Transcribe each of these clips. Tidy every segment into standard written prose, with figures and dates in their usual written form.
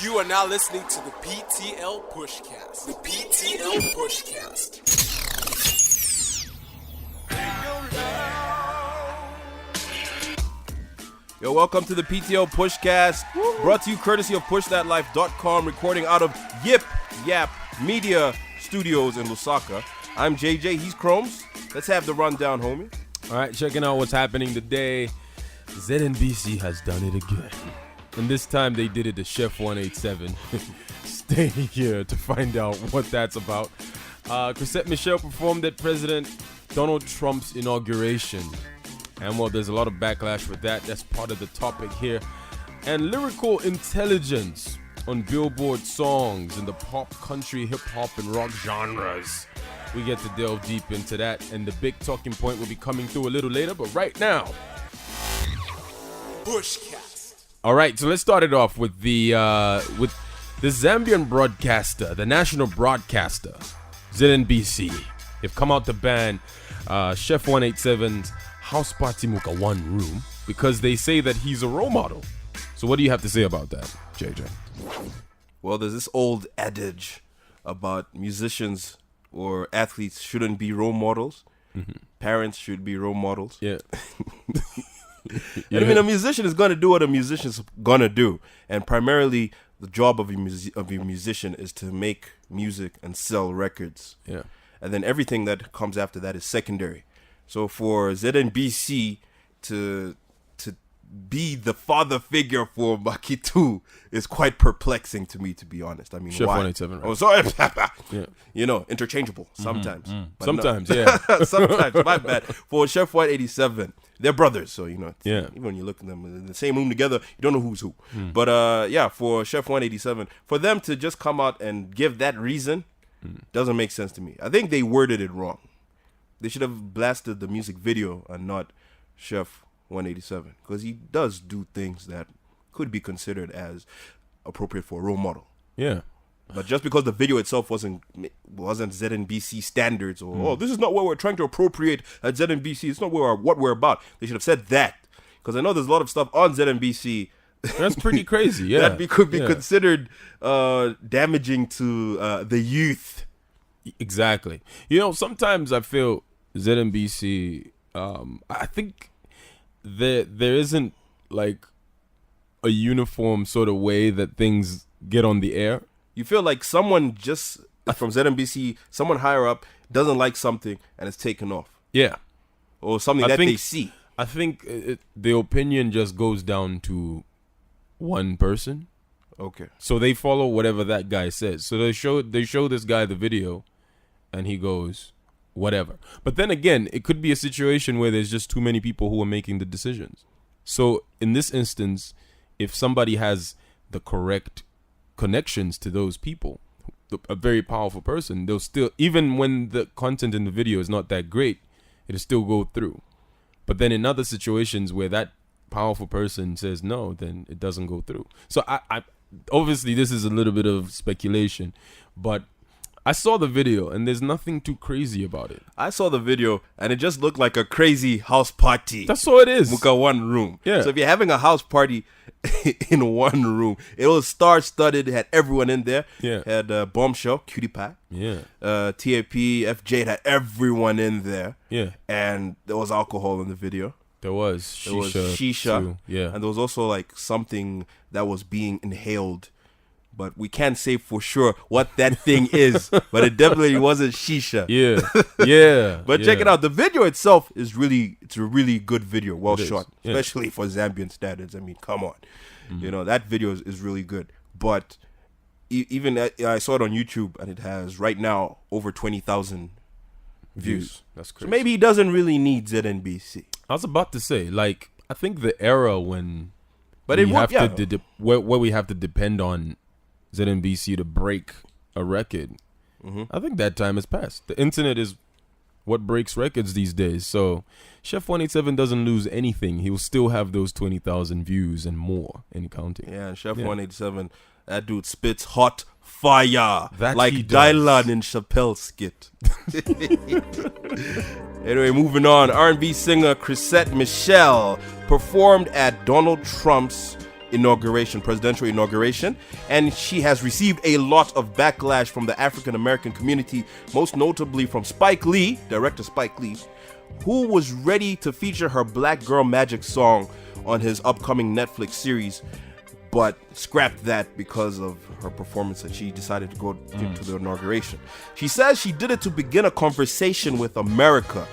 You are now listening to the PTL PushCast. The PTL PushCast. Yo, welcome to the PTL PushCast, brought to you courtesy of PushThatLife.com, recording out of Yip Yap Media Studios in Lusaka. I'm JJ, he's Chromes. Let's have the rundown, homie. All right, checking out what's happening today. ZNBC has done it again. And this time they did it to Chef 187. Stay here to find out what that's about. Chrisette Michele performed at President Donald Trump's inauguration. And well, there's a lot of backlash with that. That's part of the topic here. And lyrical intelligence on Billboard songs in the pop, country, hip-hop, and rock genres. We get to delve deep into that. And the big talking point will be coming through a little later. But right now, PushCast. all right, so let's start it off with the Zambian broadcaster, the national broadcaster, ZNBC. They've come out to ban Chef 187's House Party Muka One Room because they say that he's a role model. So what do you have to say about that, JJ? Well, there's this old adage about musicians or athletes shouldn't be role models. Mm-hmm. Parents should be role models. Yeah. I mean, a musician is going to do what a musician's going to do. And primarily, the job of a musician is to make music and sell records. Yeah. And then everything that comes after that is secondary. So for ZNBC to be the father figure for Makitu is quite perplexing to me, to be honest. I mean, Chef why? 187, right? Oh, sorry. Yeah. You know, interchangeable sometimes. But Sometimes, no. yeah. Sometimes, my bad. For Chef 187, they're brothers, so, you know, Yeah. even when you look at them in the same room together, you don't know who's who. But, yeah, for Chef 187, for them to just come out and give that reason doesn't make sense to me. I think they worded it wrong. They should have blasted the music video and not Chef 187, because he does do things that could be considered as appropriate for a role model. Yeah. But just because the video itself wasn't ZNBC standards, or oh, this is not what we're trying to appropriate at ZNBC, it's not what we're about. They should have said that, because I know there's a lot of stuff on ZNBC That's pretty crazy, yeah. that could be considered damaging to the youth. Exactly. You know, sometimes I feel ZNBC, I think there isn't like a uniform sort of way that things get on the air. You feel like someone just from ZNBC, someone higher up, doesn't like something and it's taken off. Yeah. Or something they see. I think the opinion just goes down to one person. Okay. So they follow whatever that guy says. So they show this guy the video and he goes, whatever. But then again, it could be a situation where there's just too many people who are making the decisions. So in this instance, if somebody has the correct connections to those people, a very powerful person, they'll still, even when the content in the video is not that great, it'll still go through. But then in other situations where that powerful person says no, then it doesn't go through. So I obviously this is a little bit of speculation, but I saw the video and there's nothing too crazy about it. I saw the video and it just looked like a crazy house party. That's all it is. Muka one room. Yeah. So if you're having a house party in one room, it was star-studded. It had everyone in there. Yeah. Had Bombshell, Cutie Pie. Yeah. TAP, FJ, it had everyone in there. Yeah. And there was alcohol in the video. There was shisha. Too. Yeah. And there was also like something that was being inhaled. But we can't say for sure what that thing is. But it definitely wasn't shisha. Yeah. Yeah. But check it out. The video itself is it's a really good video. Well shot. Yeah. Especially for Zambian standards. I mean, come on. You know, that video is really good. But even I saw it on YouTube and it has right now over 20,000 views. That's crazy. So maybe he doesn't really need ZNBC. I was about to say, like, I think the era when But we it have won't, to where we have to depend on ZNBC to break a record, I think that time has passed. The internet is what breaks records these days. So Chef 187 doesn't lose anything. He will still have those 20,000 views and more and counting. Yeah, and Chef 187, that dude spits hot fire. That like he does. Dylan in Chappelle's skit. Anyway, moving on. R&B singer Chrisette Michele performed at Donald Trump's presidential inauguration, and she has received a lot of backlash from the African American community, most notably from Spike Lee, director Spike Lee, who was ready to feature her Black Girl Magic song on his upcoming Netflix series, but scrapped that because of her performance, and she decided to go to the inauguration. She says she did it to begin a conversation with America.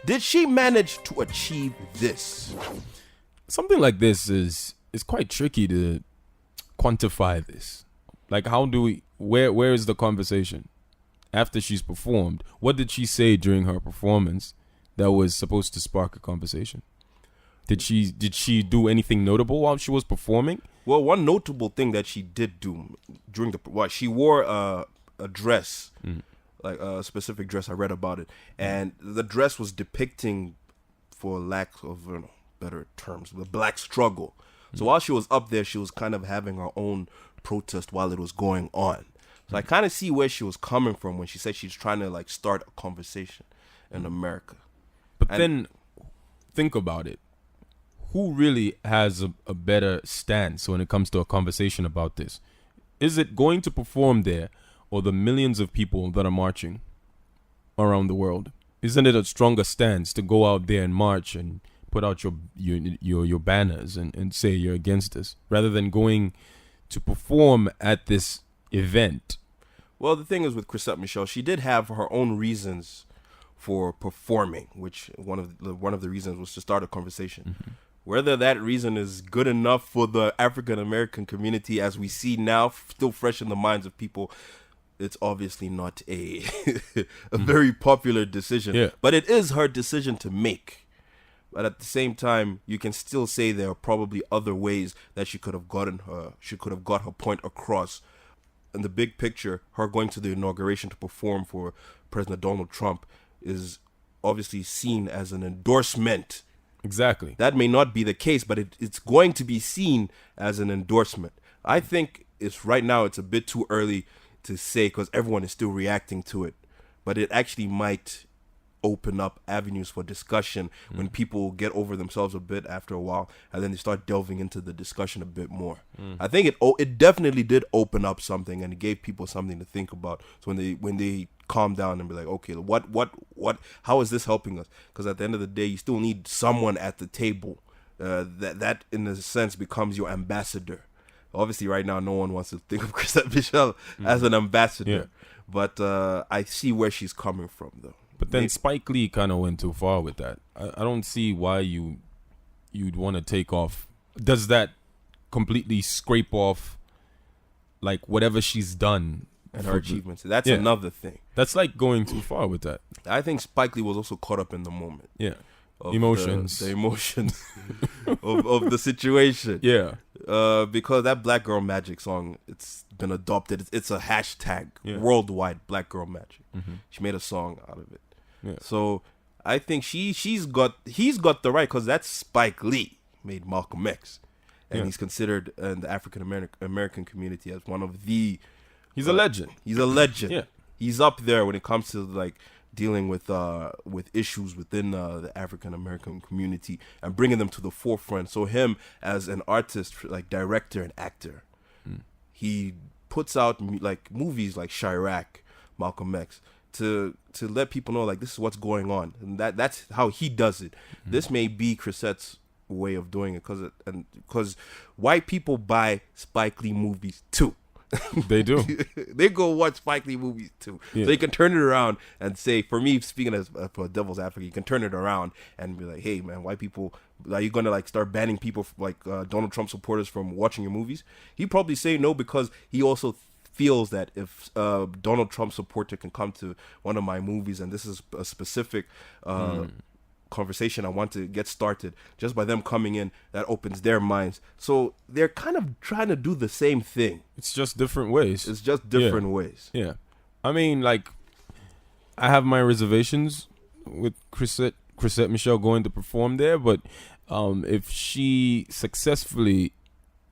Did she manage to achieve this? Something like this is quite tricky to quantify this. Like, how do we, where is the conversation after she's performed? What did she say during her performance that was supposed to spark a conversation? Did she do anything notable while she was performing? Well, one notable thing that she did do during she wore a dress, like a specific dress. I read about it, and the dress was depicting, for lack of better terms, the black struggle. So while she was up there, she was kind of having her own protest while it was going on. So I kind of see where she was coming from when she said she's trying to like start a conversation in America. But then think about it. Who really has a better stance when it comes to a conversation about this? Is it going to perform there, or the millions of people that are marching around the world? Isn't it a stronger stance to go out there and march and put out your banners and say you're against this, rather than going to perform at this event? Well, the thing is with Chrisette Michele, she did have her own reasons for performing, which one of the reasons was to start a conversation. Mm-hmm. Whether that reason is good enough for the African American community, as we see now, still fresh in the minds of people, it's obviously not a very popular decision. Yeah. But it is her decision to make. But at the same time, you can still say there are probably other ways that she could have got her point across. In the big picture, her going to the inauguration to perform for President Donald Trump is obviously seen as an endorsement. Exactly. That may not be the case, but it's going to be seen as an endorsement. I think right now it's a bit too early to say, because everyone is still reacting to it. But it actually might open up avenues for discussion when people get over themselves a bit after a while, and then they start delving into the discussion a bit more. I think it definitely did open up something, and it gave people something to think about. So when they calm down and be like, okay, how is this helping us? Because at the end of the day, you still need someone at the table that in a sense becomes your ambassador. Obviously, right now, no one wants to think of Chrisette Michele as an ambassador, but I see where she's coming from, though. But then Spike Lee kind of went too far with that. I don't see why you'd want to take off. Does that completely scrape off like whatever she's done and her achievements? That's another thing. That's like going too far with that. I think Spike Lee was also caught up in the moment. Yeah. Emotions. The emotions of the situation. Yeah. Because that Black Girl Magic song, it's been adopted. It's a hashtag worldwide, Black Girl Magic. Mm-hmm. She made a song out of it. Yeah. So I think he's got the right, because that's Spike Lee made Malcolm X, and he's considered in the African American community as one of the. He's a legend. He's a legend. Yeah, he's up there when it comes to like dealing with issues within the African American community and bringing them to the forefront. So him as an artist, like director and actor, he puts out like movies like Chirac, Malcolm X, to let people know like this is what's going on, and that's how he does it. This may be Chrisette's way of doing it, because white people buy Spike Lee movies too. They do. They go watch Spike Lee movies too. Yeah. So you can turn it around and say, for me, speaking as for a devil's advocate, you can turn it around and be like, hey man, white people, are you gonna like start banning people like Donald Trump supporters from watching your movies? He probably say no, because he also feels that if Donald Trump supporter can come to one of my movies, and this is a specific conversation I want to get started, just by them coming in, that opens their minds. So they're kind of trying to do the same thing. It's just different ways. It's just different ways. Yeah. I mean, like, I have my reservations with Chrisette Michele going to perform there, but if she successfully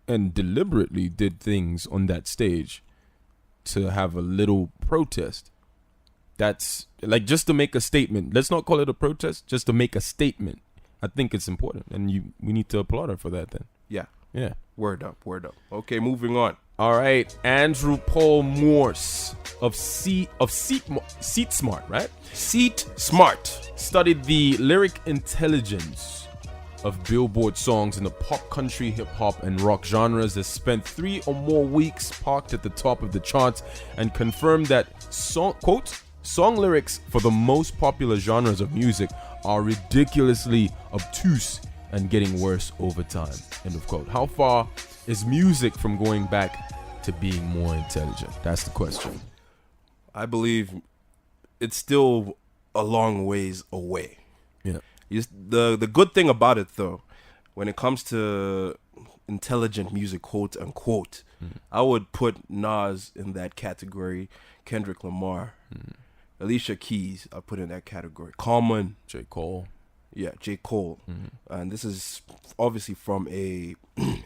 and deliberately did things on that stage to have a little protest, that's like just to make a statement. Let's not call it a protest, just to make a statement. I think it's important, and we need to applaud her for that then. Yeah. Yeah. Word up, word up. Okay, moving on. All right, Andrew Paul Morse of Seat Smart, right? Seat Smart Studied the lyric intelligence of Billboard songs in the pop, country, hip hop, and rock genres. Has spent 3 or more weeks parked at the top of the charts and confirmed that song lyrics for the most popular genres of music are ridiculously obtuse and getting worse over time. End of quote. How far is music from going back to being more intelligent? That's the question. I believe it's still a long ways away. Yeah. The good thing about it, though, when it comes to intelligent music, quote unquote, I would put Nas in that category, Kendrick Lamar, Alicia Keys, I put in that category, Common, J. Cole. Yeah, J. Cole. And this is obviously from a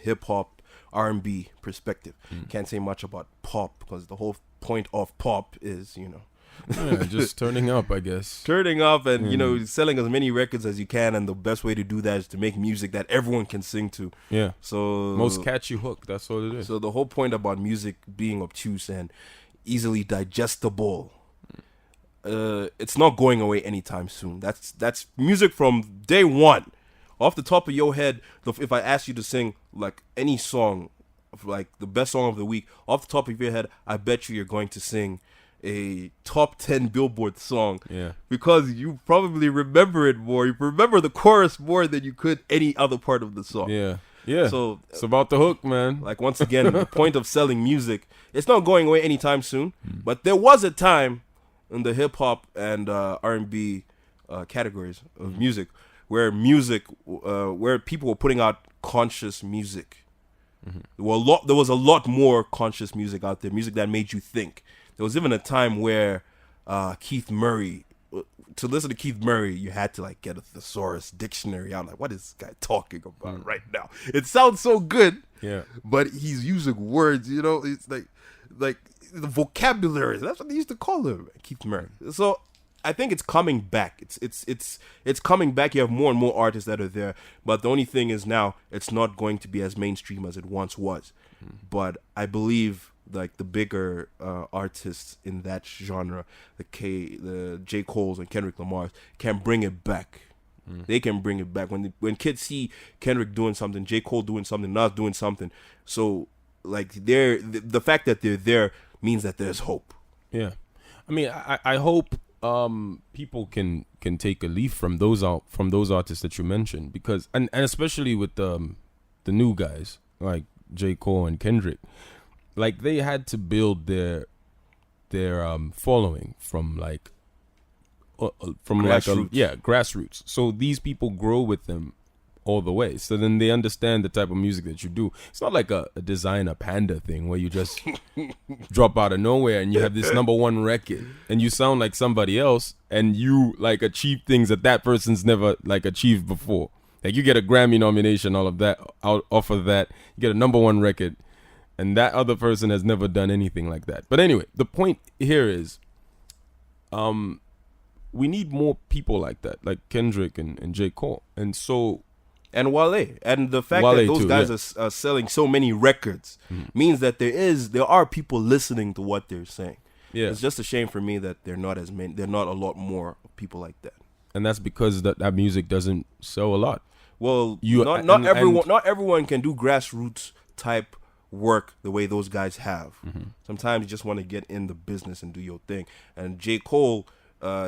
hip-hop, R&B perspective. Can't say much about pop because the whole point of pop is, Yeah, just turning up, I guess. turning up and, selling as many records as you can. And the best way to do that is to make music that everyone can sing to. Yeah. So Most catchy hook, that's what it is. So the whole point about music being obtuse and easily digestible, it's not going away anytime soon. That's music from day one. Off the top of your head, if I ask you to sing like any song, like the best song of the week, off the top of your head, I bet you're going to sing a top 10 Billboard song. Yeah. Because you probably remember it more. You remember the chorus more than you could any other part of the song. Yeah. Yeah. So it's about the hook, man. like once again, the point of selling music, it's not going away anytime soon. But there was a time in the hip hop and R&B categories of music where people were putting out conscious music. There was a lot more conscious music out there, music that made you think. There was even a time where Keith Murray, to listen to Keith Murray, you had to like get a thesaurus dictionary out. Like, what is this guy talking about right now? It sounds so good, Yeah. but he's using words. It's like the vocabulary. That's what they used to call him, Keith Murray. So I think it's coming back. It's coming back. You have more and more artists that are there, but the only thing is now it's not going to be as mainstream as it once was. But I believe like the bigger artists in that genre, the J. Cole's and Kendrick Lamar's, can bring it back. They can bring it back when kids see Kendrick doing something, J. Cole doing something, Nas doing something. So like the fact that they're there means that there's hope. Yeah. I mean, I hope people can take a leaf from those artists that you mentioned, because and especially with the new guys like J. Cole and Kendrick, like they had to build their following from Grassroots. Grassroots. So these people grow with them all the way. So then they understand the type of music that you do. It's not like a Designer Panda thing where you just drop out of nowhere and you have this number 1 record and you sound like somebody else and you like achieve things that person's never like achieved before. Like you get a Grammy nomination, all of that off of that. You get a number 1 record and that other person has never done anything like that. But anyway, the point here is we need more people like that, like Kendrick and J. Cole. And Wale. And the fact Wale that those too, guys are selling so many records means that there are people listening to what they're saying. Yeah. It's just a shame for me that they're not a lot more people like that. And that's because that music doesn't sell a lot. Well, not everyone can do grassroots type work the way those guys have. Sometimes you just want to get in the business and do your thing. And J. Cole,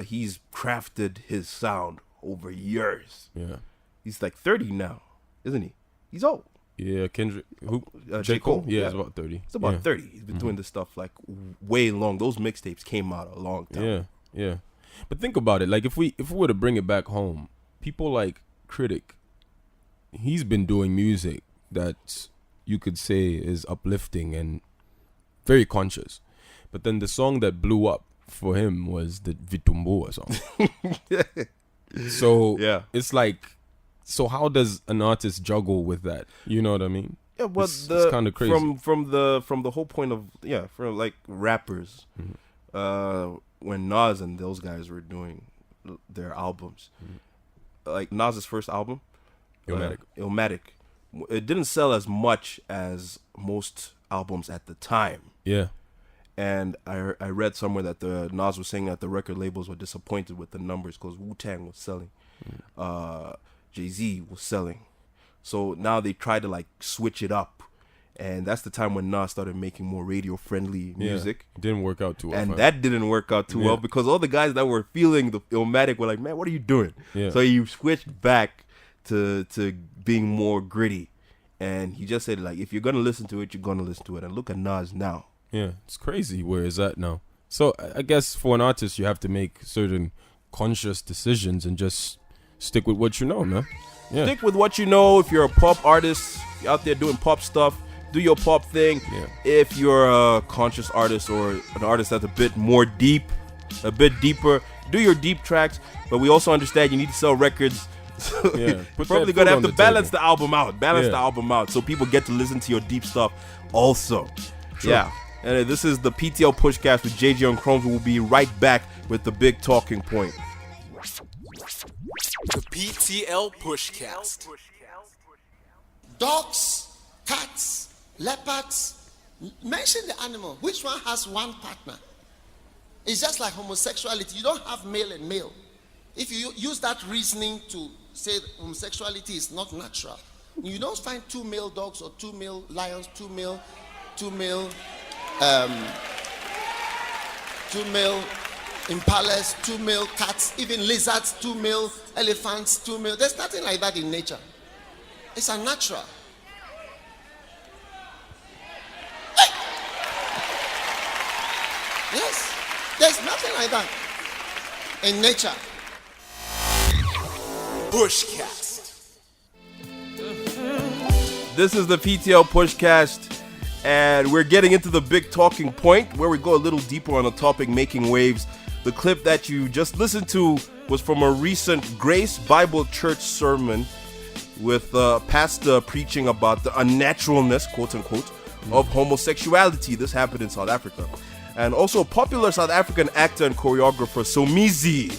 he's crafted his sound over years. Yeah. He's like 30 now, isn't he? He's old. Yeah, Kendrick. Who? J. Cole. Yeah, he's about 30. He's about 30. He's been doing this stuff like way long. Those mixtapes came out a long time. Yeah, yeah. But think about it. Like if we were to bring it back home, people like Critic, he's been doing music that you could say is uplifting and very conscious. But then the song that blew up for him was the Vitumbua song. So yeah, it's like, so how does an artist juggle with that? You know what I mean? Yeah, but it's kind of crazy. From the whole point of for like rappers, when Nas and those guys were doing their albums, like Nas's first album, Illmatic. Illmatic, it didn't sell as much as most albums at the time. Yeah. And I read somewhere that the Nas was saying that the record labels were disappointed with the numbers because Wu-Tang was selling, Jay-Z was selling. So now they tried to like switch it up, and that's the time when Nas started making more radio-friendly music. Didn't work out too well. And that didn't work out too well because all the guys that were feeling the Illmatic were like, man, what are you doing? Yeah. So he switched back to being more gritty. And he just said, like, if you're going to listen to it, you're going to listen to it. And look at Nas now. Yeah, it's crazy where is that now. So I guess for an artist, you have to make certain conscious decisions and just stick with what you know, man. Yeah. Stick with what you know. If you're a pop artist, you're out there doing pop stuff, do your pop thing. Yeah. If you're a conscious artist or an artist that's a bit more deep, a bit deeper, do your deep tracks. But we also understand you need to sell records. So Yeah, you're probably going to have to balance the album out. Yeah. The album out so people get to listen to your deep stuff also. True. Yeah. And this is the PTL Pushcast with JJ and Chromes. We'll be right back with the big talking point. The PTL Pushcast. Dogs, cats, leopards. Mention the animal. Which one has one partner? It's just like homosexuality. You don't have male and male. If you use that reasoning to say homosexuality is not natural, you don't find two male dogs or two male lions, two male impalas, two male cats, even lizards, two male elephants, two male. There's nothing like that in nature. It's unnatural. Hey! Yes, there's nothing like that in nature. Pushcast. This is the PTL Pushcast, and we're getting into the big talking point where we go a little deeper on the topic, making waves. The clip that you just listened to was from a recent Grace Bible Church sermon with a pastor preaching about the unnaturalness, quote unquote, of homosexuality. This happened in South Africa. And also popular South African actor and choreographer Somizi,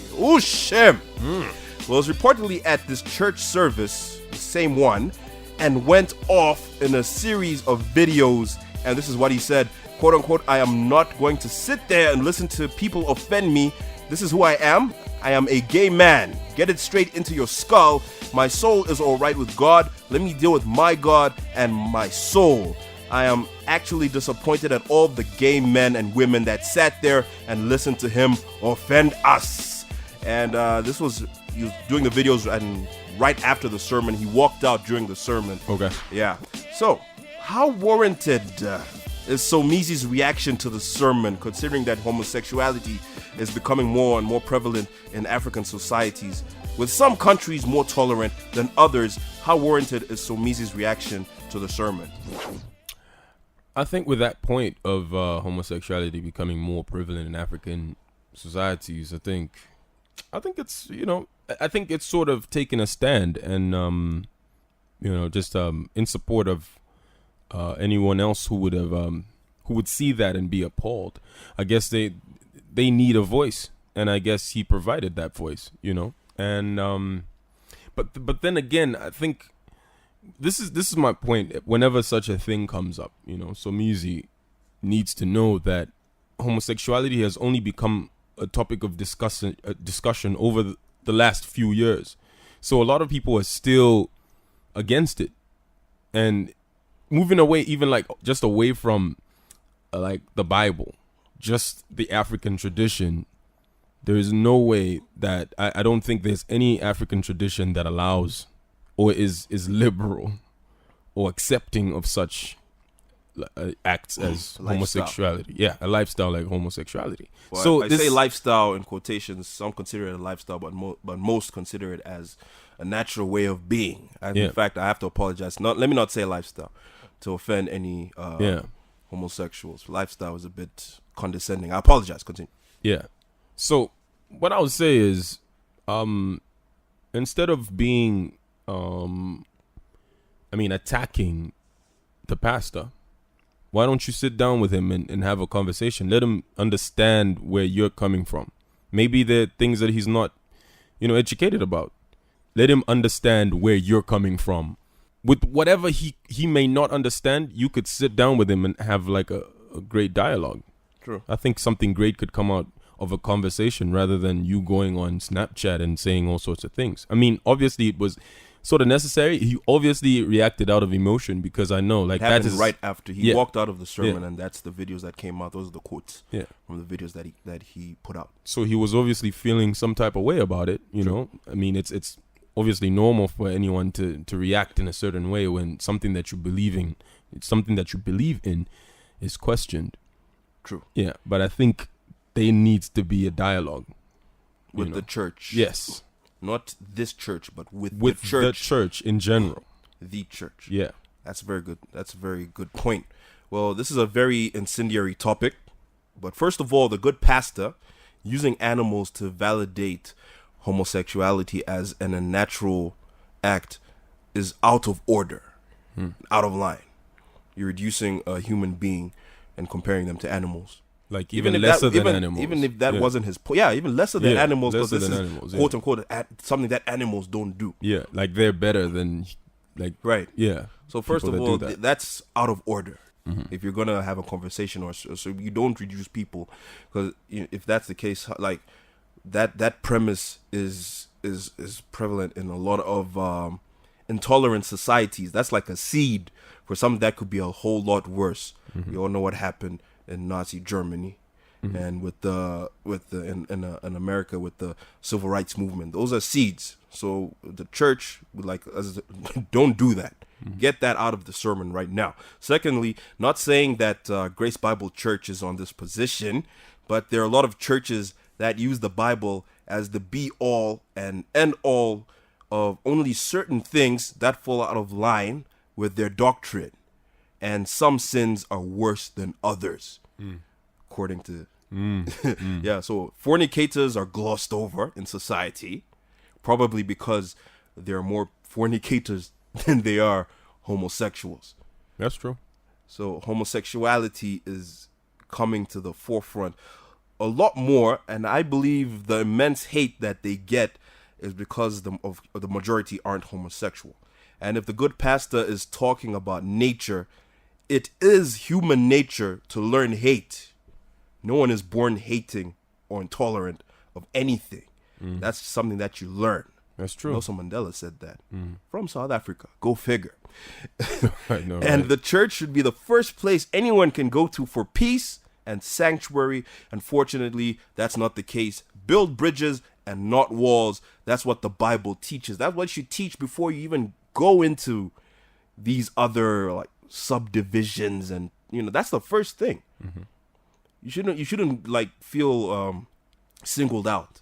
was reportedly at this church service, the same one, and went off in a series of videos. And this is what he said, quote unquote, I am not going to sit there and listen to people offend me. This is who I am. I am a gay man. Get it straight into your skull. My soul is all right with God. Let me deal with my God and my soul. I am actually disappointed at all the gay men and women that sat there and listened to him offend us. And he was doing the videos, and right after the sermon, he walked out during the sermon. Okay. Yeah. So, how warranted is Somizi's reaction to the sermon, considering that homosexuality is becoming more and more prevalent in African societies, with some countries more tolerant than others? How warranted is Somizi's reaction to the sermon? I think with that point of homosexuality becoming more prevalent in African societies, I think it's, I think it's sort of taking a stand and, just in support of anyone else who would see that and be appalled. I guess they need a voice, and I guess he provided that voice, and but then again, I think this is my point. Whenever such a thing comes up, Somizi needs to know that homosexuality has only become a topic of discussion over the last few years. So a lot of people are still against it and moving away, even like just away from like the Bible, just the African tradition. There is no way that I don't think there's any African tradition that allows or is liberal or accepting of such acts as homosexuality. Yeah, a lifestyle like homosexuality. Well, so I say lifestyle in quotations. Some consider it a lifestyle, but most consider it as a natural way of being. And in fact, I have to apologize. Let me not say lifestyle to offend any homosexuals. Lifestyle is a bit condescending. I apologize. Continue. Yeah. So what I would say is, instead of being, attacking the pastor, why don't you sit down with him and have a conversation? Let him understand where you're coming from. Maybe there are things that he's not, educated about. Let him understand where you're coming from with whatever he may not understand, you could sit down with him and have like a great dialogue. True. I think something great could come out of a conversation rather than you going on Snapchat and saying all sorts of things. I mean, obviously it was sort of necessary. He obviously reacted out of emotion because I know, like, It that happened is right after he walked out of the sermon, Yeah. and that's the videos that came out. Those are the quotes from the videos that he put out. So he was obviously feeling some type of way about it. You know, I mean, it's obviously normal for anyone to react in a certain way when something that you believe in is questioned. True. Yeah, but I think there needs to be a dialogue With the church. Yes. Not this church, but with The church in general. The church. Yeah. That's very good. That's a very good point. Well, this is a very incendiary topic. But first of all, the good pastor using animals to validate homosexuality as an unnatural act is out of order, out of line. You're reducing a human being and comparing them to animals. Like even lesser than animals. Even if that wasn't his point. Yeah, even lesser than animals, because this is animals, quote unquote something that animals don't do. Yeah, like they're better than, like, Right. yeah. So first of people all, that do that. that's out of order. If you're gonna have a conversation, or so you don't reduce people, because if that's the case, like that premise is prevalent in a lot of intolerant societies. That's like a seed for something that could be a whole lot worse. We all know what happened in Nazi Germany, and in America with the civil rights movement. Those are seeds. So the church would like us don't do that. Get that out of the sermon right now. Secondly, not saying that Grace Bible Church is on this position, but there are a lot of churches that use the Bible as the be-all and end-all of only certain things that fall out of line with their doctrine. And some sins are worse than others, according to... Yeah, so fornicators are glossed over in society, probably because there are more fornicators than they are homosexuals. That's true. So homosexuality is coming to the forefront a lot more, and I believe the immense hate that they get is because the majority aren't homosexual. And if the good pastor is talking about nature, it is human nature to learn hate. No one is born hating or intolerant of anything. That's something that you learn. That's true. Nelson Mandela said that from South Africa. Go figure. I know, And right? the church should be the first place anyone can go to for peace and sanctuary. Unfortunately, that's not the case. Build bridges and not walls. That's what the Bible teaches. That's what you teach before you even go into these other like subdivisions, and that's the first thing. You shouldn't like feel singled out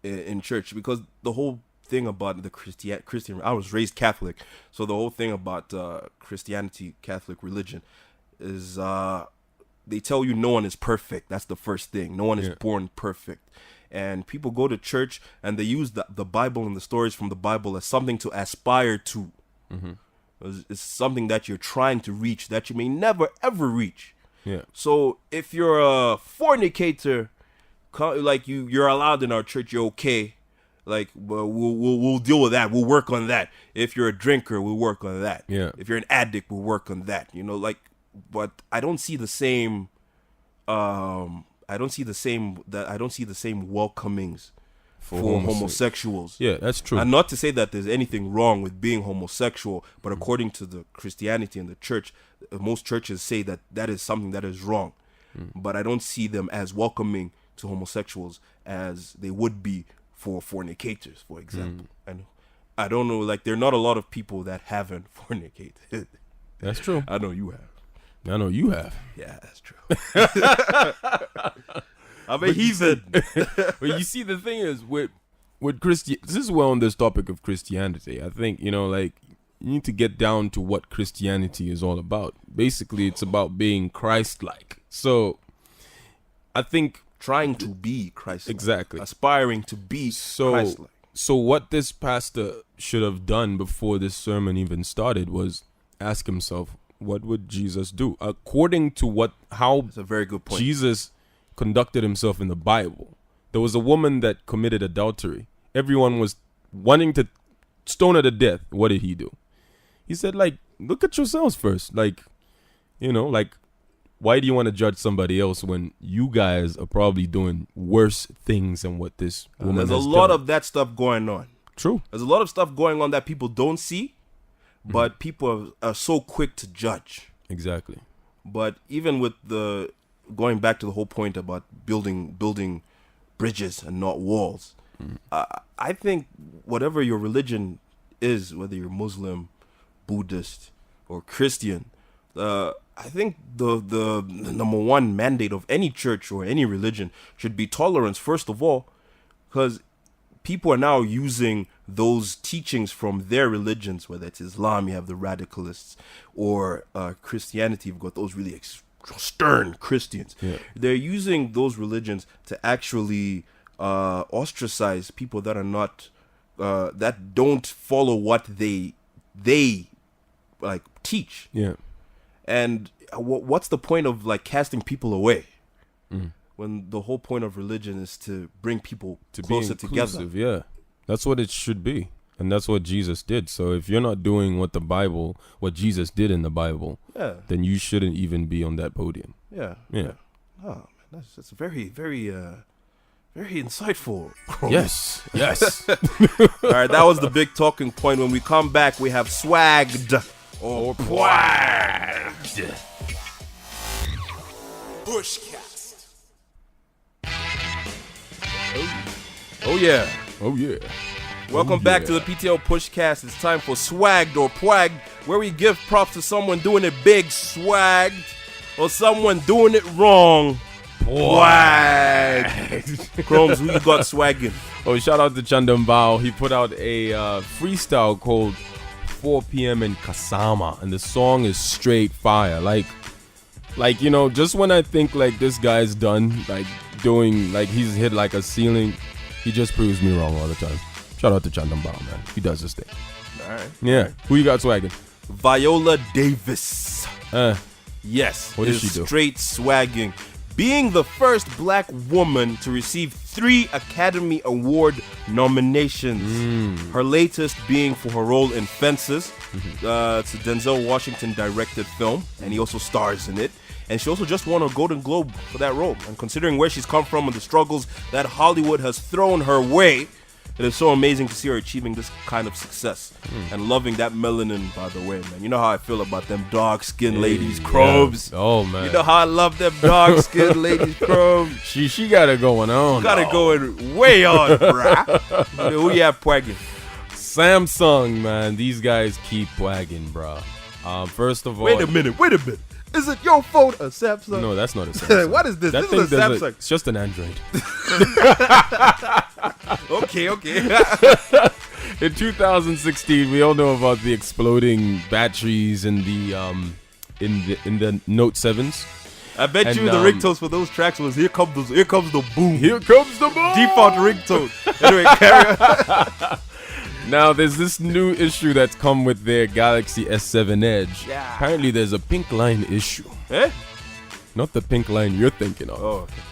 in church, because the whole thing about the Christian, I was raised Catholic, so the whole thing about Christianity, Catholic religion, is they tell you no one is perfect. That's the first thing. No one is born perfect. And people go to church and they use the Bible and the stories from the Bible as something to aspire to. It's something that you're trying to reach that you may never ever reach. Yeah. So if you're a fornicator, like you're allowed in our church, you're okay. Like we'll deal with that. We'll work on that. If you're a drinker, we'll work on that. Yeah. If you're an addict, we'll work on that. But I don't see the same. I don't see the same welcomings for homosexuals. Yeah, that's true. And not to say that there's anything wrong with being homosexual, but according to the Christianity and the church, most churches say that is something that is wrong. But I don't see them as welcoming to homosexuals as they would be for fornicators, for example. And I don't know, like, there are not a lot of people that haven't fornicated. That's true. I know you have. I know you have. Yeah, that's true. I'm a heathen. But you see, the thing is with since we're on this topic of Christianity, I think, like, you need to get down to what Christianity is all about. Basically, it's about being Christ-like. So I think Trying to be Christ-like. Exactly. Aspiring to be Christ-like. So what this pastor should have done before this sermon even started was ask himself, what would Jesus do? According to how That's a very good point. Jesus conducted himself in the Bible. There was a woman that committed adultery. Everyone was wanting to stone her to death. What did he do? He said, like, look at yourselves first. Like, you know, like, why do you want to judge somebody else when you guys are probably doing worse things than what this woman has done? There's a lot of that stuff going on. True. There's a lot of stuff going on that people don't see, but people are so quick to judge. Exactly. But even with going back to the whole point about building bridges and not walls, I think whatever your religion is, whether you're Muslim, Buddhist, or Christian, I think the number one mandate of any church or any religion should be tolerance, first of all, because people are now using those teachings from their religions, whether it's Islam, you have the radicalists, or Christianity, you've got those really stern Christians. Yeah. They're using those religions to actually ostracize people that are not, that don't follow what they like teach. Yeah. And what's the point of like casting people away when the whole point of religion is to bring people closer together? Yeah, that's what it should be, and that's what Jesus did. So if you're not doing what Jesus did in the Bible, then you shouldn't even be on that podium. Yeah. Oh man, that's very, very, very insightful. Yes. All right, that was the big talking point. When we come back, we have swagged or pwagged. PushCast. Oh yeah. Welcome back to the PTL PushCast. It's time for Swagged or Pwagged, where we give props to someone doing it big, swagged, or someone doing it wrong, pwagged. Chromes, who you got swagging? Oh, shout out to Chandam Bao. He put out a freestyle called 4 p.m. in Kasama, and the song is straight fire. Like, you know, just when I think like this guy's done, like doing, like he's hit like a ceiling, he just proves me wrong all the time. Shout out to Chandam Bao, man. He does his thing. All right. Yeah. Who you got swagging? Viola Davis. Yes. What did she do? Straight swagging. Being the first black woman to receive 3 Academy Award nominations. Her latest being for her role in Fences. It's a Denzel Washington directed film, and he also stars in it. And she also just won a Golden Globe for that role. And considering where she's come from and the struggles that Hollywood has thrown her way, it is so amazing to see her achieving this kind of success and loving that melanin, by the way, man. You know how I feel about them dark-skinned ladies, Chrobes. Yeah. Oh, man. You know how I love them dark-skinned ladies, Chrobes. She got it going on. Got it going way on, bruh. Who you have pwagging? Samsung, man. These guys keep wagging, bruh. First of all... Wait a minute. Is it your phone a Samsung? No, that's not a Samsung. What is this? That This is a Samsung. it's just an Android. Okay. In 2016, we all know about the exploding batteries in the Note 7s. I bet you the ringtones for those tracks was Here Comes the Boom. Here comes the boom. Default ringtone. Anyway, carry on. Now, there's this new issue that's come with their Galaxy S7 Edge. Yeah. Apparently, there's a pink line issue. Eh? Not the pink line you're thinking of. Oh, okay.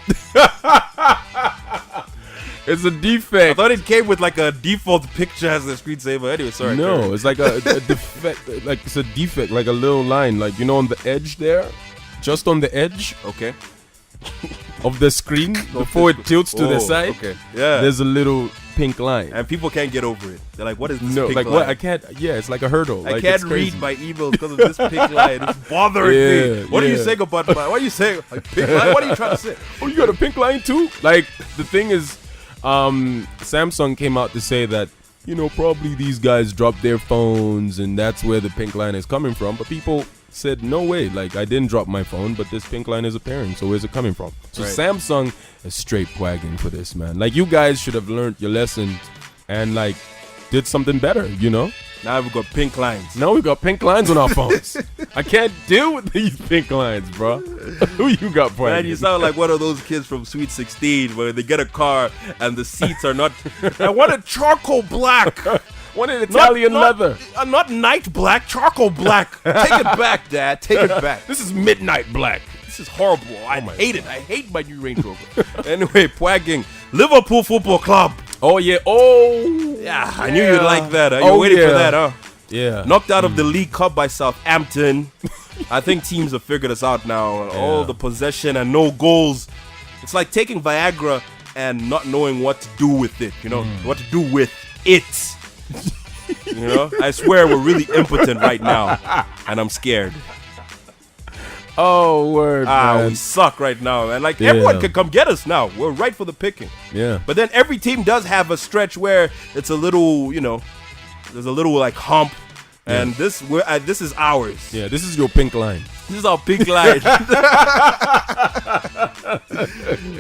It's a I defect. thought it came with like a default picture as a screensaver. Anyway, sorry. No, it's like a defect. Like it's a defect, like a little line, like you know, on the edge there, just on the edge Okay. of the screen before it tilts to the side. Okay. Yeah. There's a little pink line. And people can't get over it. They're like, what is this No, pink like line? what? I can't. Yeah, it's like a hurdle. I Like, can't it's crazy. read my emails because of this pink line. It's bothering me. What are you saying about my... What are you saying? Like, pink line? What are you trying to say? Oh, you got a pink line too? Like, the thing is, Samsung came out to say that, you know, probably these guys dropped their phones and that's where the pink line is coming from. But people said, no way. Like, I didn't drop my phone, but this pink line is appearing. So where's it coming from? So Right. Samsung is straight wagging for this, man. Like, you guys should have learned your lesson and, like, did something better, you know? Now we've got pink lines. Now we got pink lines on our phones. I can't deal with these pink lines, bro. Who you got, boy? Man, you sound like one of those kids from Sweet 16 where they get a car and the seats are not... I want it charcoal black. One in Italian leather. Not night black, charcoal black. Take it back, Dad. Take it back. This is midnight black. This is horrible. I hate it. I hate my new Range Rover. Anyway, pwagging. Liverpool Football Club. Oh, yeah. Oh. Yeah, I knew you'd like that. Huh? You're waiting for that, huh? Yeah. Knocked out of the League Cup by Southampton. I think teams have figured us out now. All the possession and no goals. It's like taking Viagra and not knowing what to do with it. You know, what to do with it. You know, I swear we're really impotent right now, and I'm scared. Oh, word, man. We suck right now, and like everyone can come get us now. We're right for the picking. Yeah. But then every team does have a stretch where it's a little, you know, there's a little like hump, and this is ours. Yeah, this is your pink line. This is our pink line.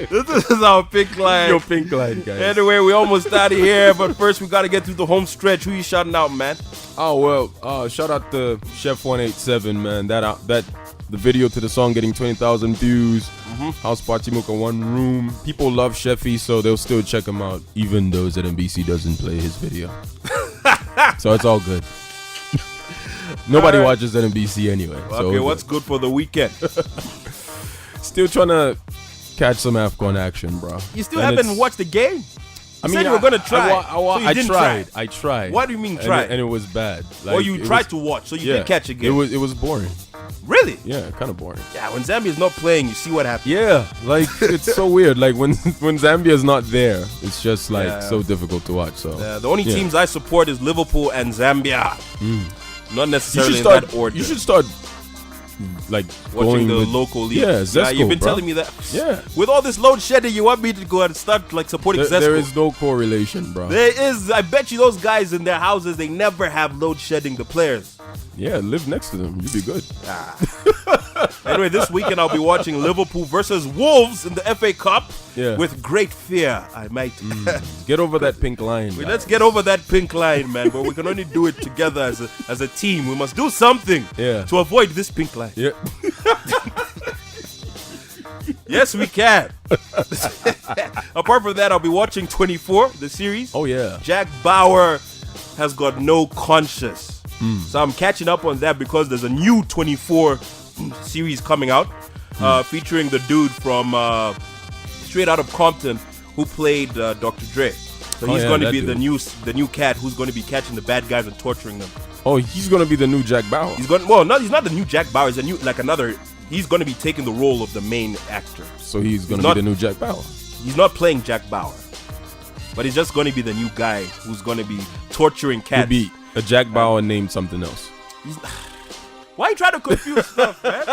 This is our pink line. Your pink line, guys. Anyway, we almost out of here, but first we gotta get through the home stretch. Who you shouting out, man? Oh well, shout out to Chef 187, man. That the video to the song getting 20,000 views. House Party Muka One Room. People love Chefy, so they'll still check him out, even though ZNBC doesn't play his video. So it's all good. Nobody watches ZNBC anyway. Okay, what's good for the weekend? Still trying to catch some AFCON action, bro. You still haven't watched the game? I mean, you were gonna try. I tried. What do you mean try? And it was bad. Like, or you tried to watch, so you did catch a game. It was boring. Really? Yeah, kind of boring. Yeah, when Zambia's not playing, you see what happens. Yeah, like it's so weird. Like when Zambia's not there, it's just like so difficult to watch. So the only teams I support is Liverpool and Zambia. Not necessarily in that order. You should start like watching the local league. Yeah, Zesco, you've been telling me that. Yeah. With all this load shedding, you want me to go and start like supporting Zesco? There is no correlation, bro. There is. I bet you those guys in their houses, they never have load shedding the players. Yeah, live next to them. You'd be good. Anyway, this weekend I'll be watching Liverpool versus Wolves in the FA Cup with great fear. I might get over that pink line. Let's get over that pink line, man. But we can only do it together as a team. We must do something to avoid this pink line. Yeah. Yes, we can. Apart from that, I'll be watching 24, the series. Oh, yeah. Jack Bauer has got no conscience. So I'm catching up on that because there's a new 24 series coming out featuring the dude from straight out of Compton who played Dr. Dre. So he's going to be the new cat who's going to be catching the bad guys and torturing them. Oh, he's going to be the new Jack Bauer. He's not the new Jack Bauer. He's a new he's going to be taking the role of the main actor. So he's going to be the new Jack Bauer. He's not playing Jack Bauer. But he's just going to be the new guy who's going to be torturing cats. He'll be a Jack Bauer named something else. Why are you trying to confuse stuff, man?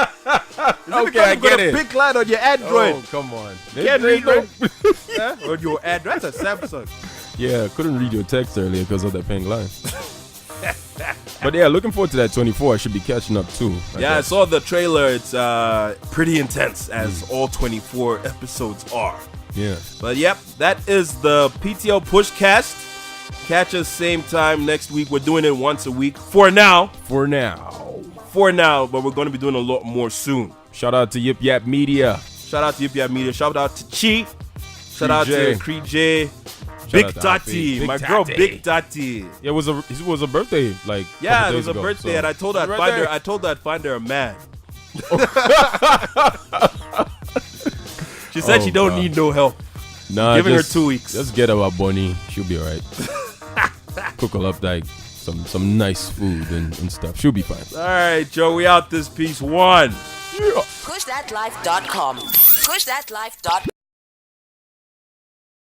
Okay, I get it. Big line on your Android. Oh, come on. You can't read right? On your Android. That's a Samsung. Yeah, I couldn't read your text earlier because of that pink line. But yeah, looking forward to that 24. I should be catching up too. I saw the trailer. It's pretty intense, as all 24 episodes are. Yeah. But yep, that is the PTL PushCast. Catch us same time next week. We're doing it once a week for now. But we're going to be doing a lot more soon. Shout out to Yip Yap Media. Shout out to Chi. Shout out to Kree Big Tati, my girl Big Tati. Yeah, it was a birthday, like it was a birthday, and I told her I'd find her a man. She said she don't need no help. Nah, giving her 2 weeks. Just get her a bunny. She'll be alright. Cook her up like some nice food and stuff. She'll be fine. Alright, Joe, we out this piece one. PushThatLife.com. PushThatLife.com.